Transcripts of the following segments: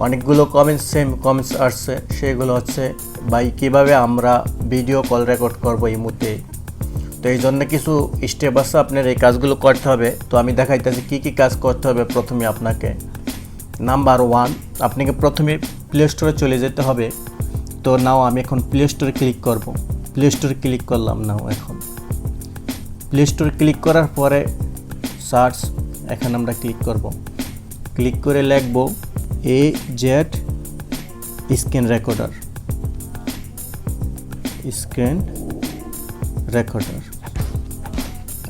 অনেকগুলো কমেন্টস আসছে, সেগুলো হচ্ছে ভাই কীভাবে আমরা ভিডিও কল রেকর্ড করবো ইমোতে। তো এই জন্য কিছু স্টেপ আছে, আপনার এই কাজগুলো করতে হবে। তো আমি দেখাইতেছি কী কী কাজ করতে হবে। প্রথমে আপনাকে নাম্বার 1, আপনাকে প্রথমে প্লে স্টোরে চলে যেতে হবে। তো নাও আমি এখন প্লে স্টোরে ক্লিক করব। প্লে স্টোরে ক্লিক করলাম। নাও এখন প্লে স্টোরে ক্লিক করার পরে সার্চ, এখানে আমরা ক্লিক করব। ক্লিক করে লিখব AZ স্ক্রিন রেকর্ডার।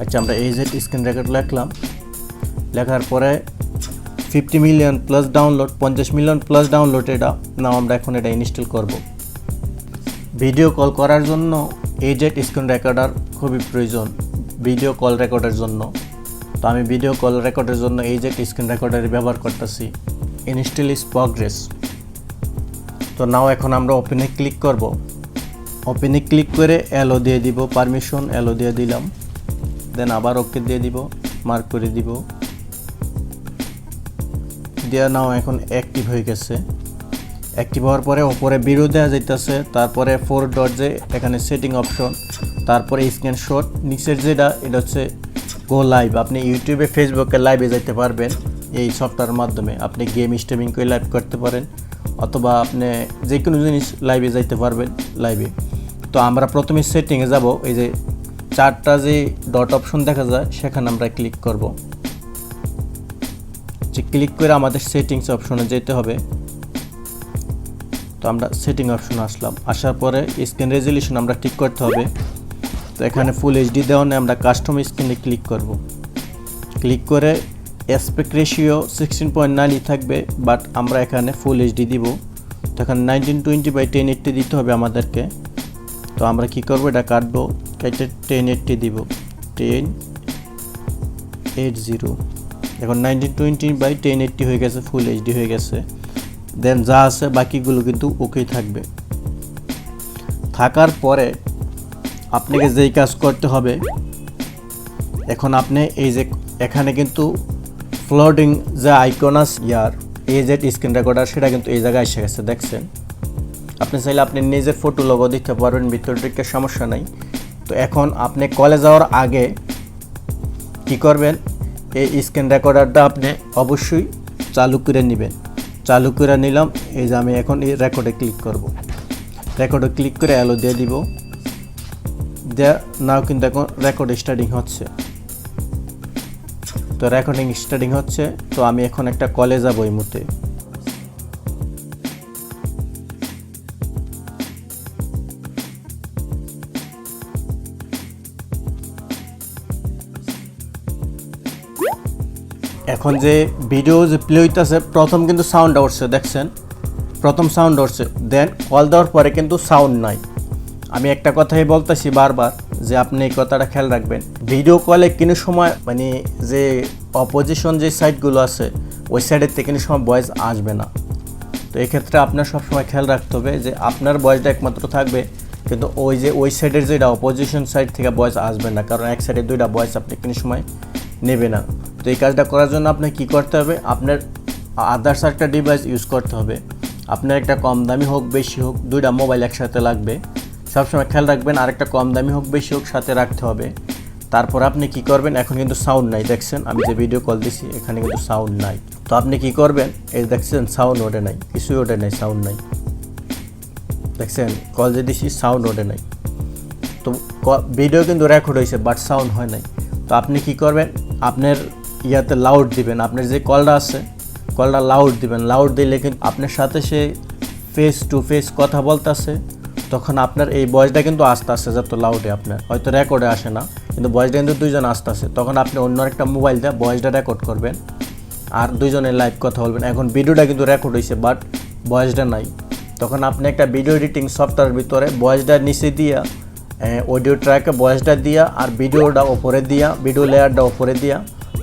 আচ্ছা, আমরা AZ স্ক্রিন রেকর্ড লিখলাম। লেখার পরে 50 million plus download, 50 million plus download, এটা নাও আমরা এখন এটা ইনস্টল করব। ভিডিও কল করার জন্য AZ স্ক্রিন রেকর্ডার খুবই প্রয়োজন ভিডিও কল রেকর্ডের জন্য। তো আমি ভিডিও কল রেকর্ডের জন্য AZ স্ক্রিন রেকর্ডার ব্যবহার করতেছি। Install is progress. তো নাও এখন আমরা ওপেনে ক্লিক করব। ওপেনে ক্লিক করে অ্যালো দিয়ে দিব, পারমিশন অ্যালো দিয়ে দিলাম। দেন আবার ওকে দিয়ে দিব, মার্ক করে দিব। দেওয়া নাও এখন অ্যাক্টিভ হয়ে গেছে। অ্যাক্টিভ হওয়ার পরে ওপরে ভিডিও দেওয়া যাইতেছে, তারপরে 4 ডট যে এখানে সেটিং অপশন, তারপরে স্ক্রিনশট, নিচের যেটা এটা হচ্ছে গো লাইভ। আপনি ইউটিউবে ফেসবুকে লাইভে যাইতে পারবেন এই সফটওয়্যারের মাধ্যমে। আপনি গেম স্ট্রিমিং করে লাইভ করতে পারেন, অথবা আপনি যে কোনো জিনিস লাইভে যাইতে পারবেন লাইভে। তো আমরা প্রথমে সেটিংয়ে যাব। এই যে 4টা যে ডট অপশন দেখা যায় সেখানে আমরা ক্লিক করব। যে ক্লিক করে আমাদের সেটিংস অপশনে যেতে হবে। তো আমরা সেটিং অপশনে আসলাম। আসার পরে স্ক্রিন রেজলিউশন আমরা ঠিক করতে হবে। তো এখানে ফুল এইচডি দেওয়া নেই, আমরা কাস্টম স্ক্রিনে ক্লিক করব। ক্লিক করে অ্যাসপেক্ট রেশিও 16.9 থাকবে, বাট আমরা এখানে ফুল এইচডি দিব। তো এখানে 1920x1080 দিতে হবে আমাদেরকে। তো আমরা কি করব, এটা কাটবো, কেটে 1080 দিব, 1080। এখন 1920x1080 হয়ে গেছে, ফুল এইচডি হয়ে গেছে। দেন যা আছে বাকিগুলো কিন্তু ওকেই থাকবে। থাকার পরে আপনাকে যেই কাজ করতে হবে, এখন আপনি এই যে এখানে কিন্তু ফ্লোটিং যে আইকন আছে AZ স্ক্রিন রেকর্ডার, সেটা কিন্তু এই জায়গায় এসে গেছে, দেখছেন। আপনি চাইলে আপনি নিজের ফটো লোগো দিতে পারবেন, ভিতর দিকে সমস্যা নাই। তো এখন আপনি কলে যাওয়ার আগে কি করবেন, এই স্ক্রিন রেকর্ডারটা আপনি অবশ্যই চালু করে নেবেন। চালু করে নিলাম। এই যে আমি এখন এই রেকর্ডে ক্লিক করব। রেকর্ডে ক্লিক করে অ্যালো দিয়ে দিব। নাও কিন্তু এখন রেকর্ড স্টার্টিং হচ্ছে। তো রেকর্ডিং স্টার্টিং হচ্ছে। তো আমি এখন একটা কলে যাব এই মুহূর্তে। এখন যে ভিডিও যে প্লে হইতেছে, প্রথম কিন্তু সাউন্ড উঠছে, দেখছেন, প্রথম সাউন্ড উঠছে। দেন কল দেওয়ার পরে কিন্তু সাউন্ড নাই। আমি একটা কথাই বলতেছি বারবার, যে আপনি এই কথাটা খেয়াল রাখবেন। ভিডিও কলে কোনো সময় মানে যে অপোজিশন যে সাইডগুলো আছে ওই সাইডের থেকে কোনো সময় ভয়েস আসবে না। তো এক্ষেত্রে আপনার সবসময় খেয়াল রাখতে হবে যে আপনার ভয়েসটা একমাত্র থাকবে, কিন্তু ওই সাইডের যেটা অপোজিশন সাইড থেকে ভয়েস আসবে না, কারণ এক সাইডে 2টা ভয়েস আপনি কোনো সময় নেবে না। তো এই কাজটা করার জন্য আপনার কী করতে হবে, আপনার আদার্স একটা ডিভাইস ইউজ করতে হবে। আপনার একটা কম দামি হোক বেশি হোক, 2টা মোবাইল একসাথে লাগবে। সবসময় খেয়াল রাখবেন, আরেকটা কম দামি হোক বেশি হোক সাথে রাখতে হবে। তারপর আপনি কি করবেন, এখন কিন্তু সাউন্ড নাই, দেখছেন আমি যে ভিডিও কল দিছি এখানে কিন্তু সাউন্ড নাই। তো আপনি কি করবেন, এই দেখছেন সাউন্ড ওঠে নাই, কিছুই ওঠে নাই, সাউন্ড নাই, দেখছেন কল যে দিছি সাউন্ড ওঠে নাই। তো ভিডিও কিন্তু রেকর্ড হয়েছে বাট সাউন্ড হয় নাই। তো আপনি কি করবেন, আপনার ইয়াতে লাউড দিবেন, আপনার যে কলটা আছে কলটা লাউড দিবেন। লাউড দিলে কিন্তু আপনার সাথে সে ফেস টু ফেস কথা বলতেছে, তখন আপনার এই ভয়েসটা কিন্তু আস্তে আস্তে যত লাউডে, আপনার হয়তো রেকর্ডে আসে না, কিন্তু ভয়েসটা কিন্তু 2জন আস্তে আসে। তখন আপনি অন্য একটা মোবাইল দিয়ে ভয়েসটা রেকর্ড করবেন আর 2জনের লাইভ কথা বলবেন। এখন ভিডিওটা কিন্তু রেকর্ড হয়েছে বাট ভয়েসটা নাই। তখন আপনি একটা ভিডিও এডিটিং সফটওয়্যারের ভিতরে ভয়েসটা নিচে দিয়া, অডিও ট্র্যাকে ভয়েসটা দিয়া আর ভিডিওটা ওপরে দিয়া, ভিডিও লেয়ারটা ওপরে দিয়া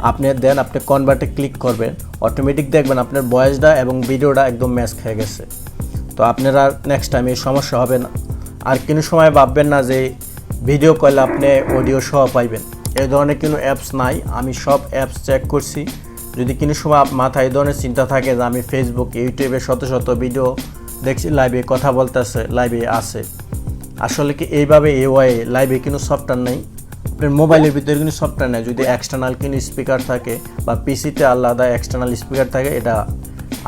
আপনি দেন আপনি কনভার্টে ক্লিক করবেন, অটোমেটিক দেখবেন আপনার ভয়েসটা এবং ভিডিওটা একদম ম্যাচ খেয়ে গেছে। তো আপনারা নেক্সট টাইম এই সমস্যা হবে না। আর কোনো সময় ভাববেন না যে ভিডিও কলে আপনি অডিও সহ পাইবেন, এই ধরনের কোনো অ্যাপস নাই। আমি সব অ্যাপস চেক করছি, যদি কোনো সময় মাথায় এই ধরনের চিন্তা থাকে যে আমি ফেসবুক ইউটিউবে শত শত ভিডিও দেখছি, লাইভে কথা বলতেছে, লাইভে আছে, আসলে কি এইভাবে এই ওয়াই লাইভে কোনো সফটওয়্যার নেই, আপনার মোবাইলের ভিতরে কোনো সফটওয়্যার নেই। যদি এক্সটার্নাল কোনো স্পিকার থাকে বা পিসিতে আলাদা এক্সটার্নাল স্পিকার থাকে, এটা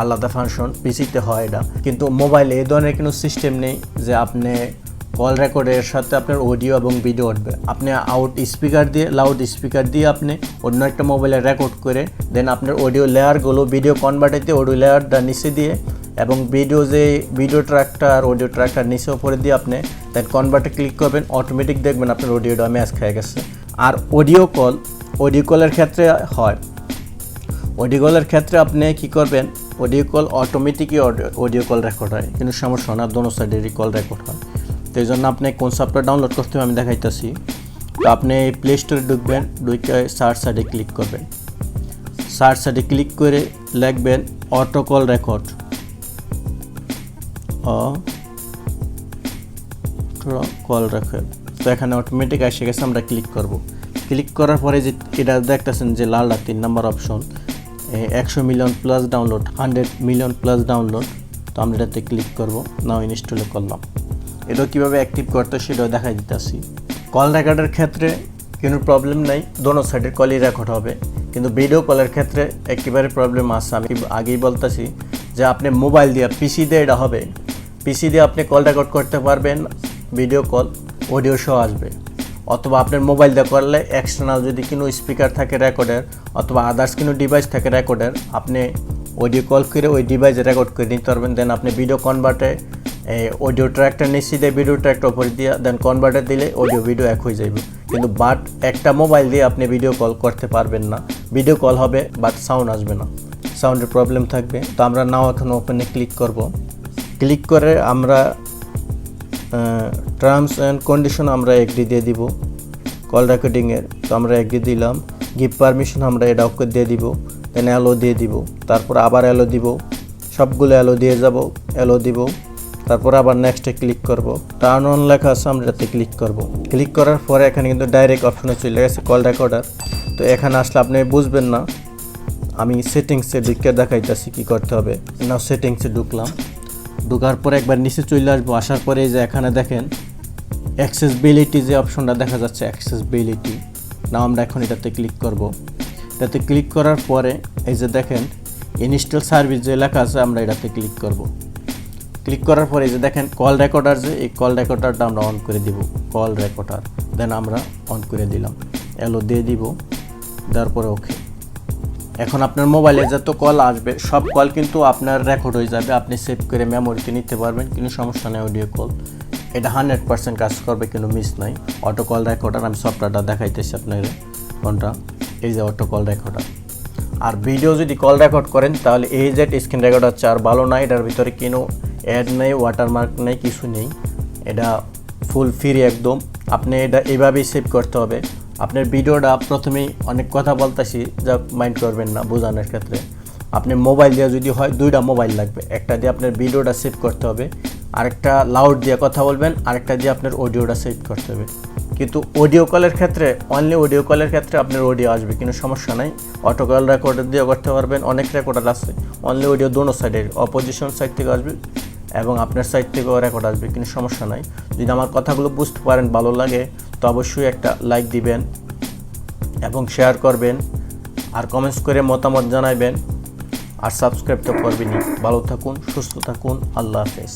আলাদা ফাংশন, পিসিতে হয় এটা, কিন্তু মোবাইলে এই ধরনের কোনো সিস্টেম নেই যে আপনি কল রেকর্ডের সাথে আপনার অডিও এবং ভিডিও উঠবে। আপনি লাউড স্পিকার দিয়ে আপনি অন্য একটা মোবাইলে রেকর্ড করে দেন আপনার অডিও লেয়ারগুলো ভিডিও কনভার্টার দিয়ে অডিও লেয়ারটা নিচে দিয়ে এবং ভিডিও ট্র্যাকটার অডিও ট্র্যাকটার নিচে উপরে দিয়ে আপনি দেন কনভার্টে ক্লিক করবেন, অটোমেটিক দেখবেন আপনার অডিওটা ম্যাচ খেয়ে গেছে। আর অডিও কলের ক্ষেত্রে হয়, অডিও কলের ক্ষেত্রে আপনি কি করবেন, অডিও কল অটোমেটিকই অডিও কল রেকর্ড হয়, কিন্তু সমস্যা না, দোনো সাইডেরই কল রেকর্ড হয়। তো এই জন্য আপনি কোন সফটওয়্যার ডাউনলোড করতে হবে আমি দেখাইতেছি। তো আপনি প্লে স্টোরে ঢুকবেন, ঢুকে সার্চ সাইডে ক্লিক করবেন, সার্চ সাইডে ক্লিক করে লিখবেন auto call record, call record. তো এখানে অটোমেটিক এসে গেছে, আমরা ক্লিক করব। ক্লিক করার পরে যে এটা দেখতেছেন যে লালটা 3 নম্বর option, 100 million plus download, 100 million plus download. তো আমরা এটাতে ক্লিক করব, নাও ইনস্টলে করলাম। এটা কীভাবে অ্যাক্টিভ করতে সেটাও দেখাই দিতেছি। কল রেকর্ডের ক্ষেত্রে কোনো প্রবলেম নাই, দোনো সাইডের কলই রেকর্ড হবে, কিন্তু ভিডিও কলের ক্ষেত্রে একেবারে প্রবলেম আছে। আমি আগেই বলতেছি যে আপনি মোবাইল দিয়ে পিসি দিয়ে এটা হবে, পিসি দিয়ে আপনি কল রেকর্ড করতে পারবেন, ভিডিও কল অডিও সহ আসবে। অথবা আপনার মোবাইল দিয়ে করলে এক্সটার্নাল যদি কোনো স্পিকার থাকে রেকর্ডের অথবা আদার্স কোনো ডিভাইস থাকে রেকর্ডের, আপনি অডিও কল করে ওই ডিভাইসে রেকর্ড করে নিতে পারবেন। দেন আপনি ভিডিও কনভার্টে অডিও ট্র্যাকটা নিচে দিয়ে ভিডিও ট্র্যাকটা উপরে দিয়ে দেন কনভার্টার দিলে অডিও ভিডিও এক হয়ে যাবে। কিন্তু বাট একটা মোবাইল দিয়ে আপনি ভিডিও কল করতে পারবেন না, ভিডিও কল হবে বাট সাউন্ড আসবে না, সাউন্ডের প্রবলেম থাকবে। তো আমরা নাও এখন ওপেনে ক্লিক করব, ক্লিক করে আমরা টার্মস অ্যান্ড কন্ডিশন আমরা এগ্রি দিয়ে দিব কল রেকর্ডিংয়ের। তো আমরা এগ্রি দিলাম, গিভ পারমিশন আমরা এটা ওকে দিয়ে দিব, দেন অ্যালো দিয়ে দিব, তারপর আবার অ্যালো দিব, সবগুলো অ্যালো দিয়ে যাব, অ্যালো দিব, তারপর আবার নেক্সটে ক্লিক করব। টার্ন অন লেখা আছে, আমরা এটাতে ক্লিক করব। ক্লিক করার পরে এখানে কিন্তু ডাইরেক্ট অপশনে চলে গেছে কল রেকর্ডার। তো এখানে আসলে আপনি বুঝবেন না, আমি সেটিংসে ঢুকে দেখাইতেছি কী করতে হবে। নাও সেটিংসে ঢুকলাম, ঢোকার পরে একবার নিচে চলে আসবো, আসার পরে এই যে এখানে দেখেন অ্যাক্সেসিবিলিটি যে অপশনটা দেখা যাচ্ছে, অ্যাক্সেসিবিলিটি, নাও আমরা এখন এটাতে ক্লিক করব। এটাতে ক্লিক করার পরে এই যে দেখেন ইনস্টল সার্ভিস যে লেখা আছে, আমরা এটাতে ক্লিক করব। ক্লিক করার পরে এই যে দেখেন কল রেকর্ডার, যে এই কল রেকর্ডারটা আমরা অন করে দিব, কল রেকর্ডার, দেন আমরা অন করে দিলাম, অ্যালো দিয়ে দিব, দেওয়ার পরে ওকে। এখন আপনার মোবাইলে যত কল আসবে সব কল কিন্তু আপনার রেকর্ড হয়ে যাবে, আপনি সেভ করে মেমোরিতে নিতে পারবেন, কোনো সমস্যা নেই। অডিও কল এটা 100% কাজ করবে, কিন্তু মিস নাই। অটো কল রেকর্ডার আমি সফটওয়্যারটা দেখাইতেছি আপনার কোনটা, এই যে অটো কল রেকর্ডার। আর ভিডিও যদি কল রেকর্ড করেন তাহলে এই যে স্ক্রিন রেকর্ডার আর ভালো না, এটার ভিতরে কোনো অ্যাড নেই, ওয়াটারমার্ক নেই, কিছু নেই, এটা ফুল ফ্রি একদম। আপনি এটা এইভাবেই সেভ করতে হবে। আপনার ভিডিওটা প্রথমেই অনেক কথা বলতেছি, যা মাইন্ড করবেন না বোঝানোর ক্ষেত্রে। আপনি মোবাইল দিয়ে যদি হয়, 2টা মোবাইল লাগবে, একটা দিয়ে আপনার ভিডিওটা সেভ করতে হবে, আরেকটা লাউড দিয়ে কথা বলবেন, আরেকটা দিয়ে আপনার অডিওটা সেভ করতে হবে। কিন্তু অডিও কলের ক্ষেত্রে অনলি অডিও কলের ক্ষেত্রে আপনার অডিও আসবে, কোনো সমস্যা নাই। অটো কল রেকর্ডার দিয়ে করতে পারবেন, অনেক রেকর্ডার আছে, অনলি অডিও দোনো সাইডের, অপোজিশন সাইড থেকে আসবে এবং আপনার সাইড থেকেও রেকর্ড আসবে, কোনো সমস্যা নাই। যদি আমার কথাগুলো বুঝতে পারেন, ভালো লাগে, তো অবশ্যই একটা লাইক দিবেন এবং শেয়ার করবেন, আর কমেন্টস করে মতামত জানাবেন, আর সাবস্ক্রাইব তো করবেনই। ভালো থাকুন, সুস্থ থাকুন, আল্লাহ হাফেজ।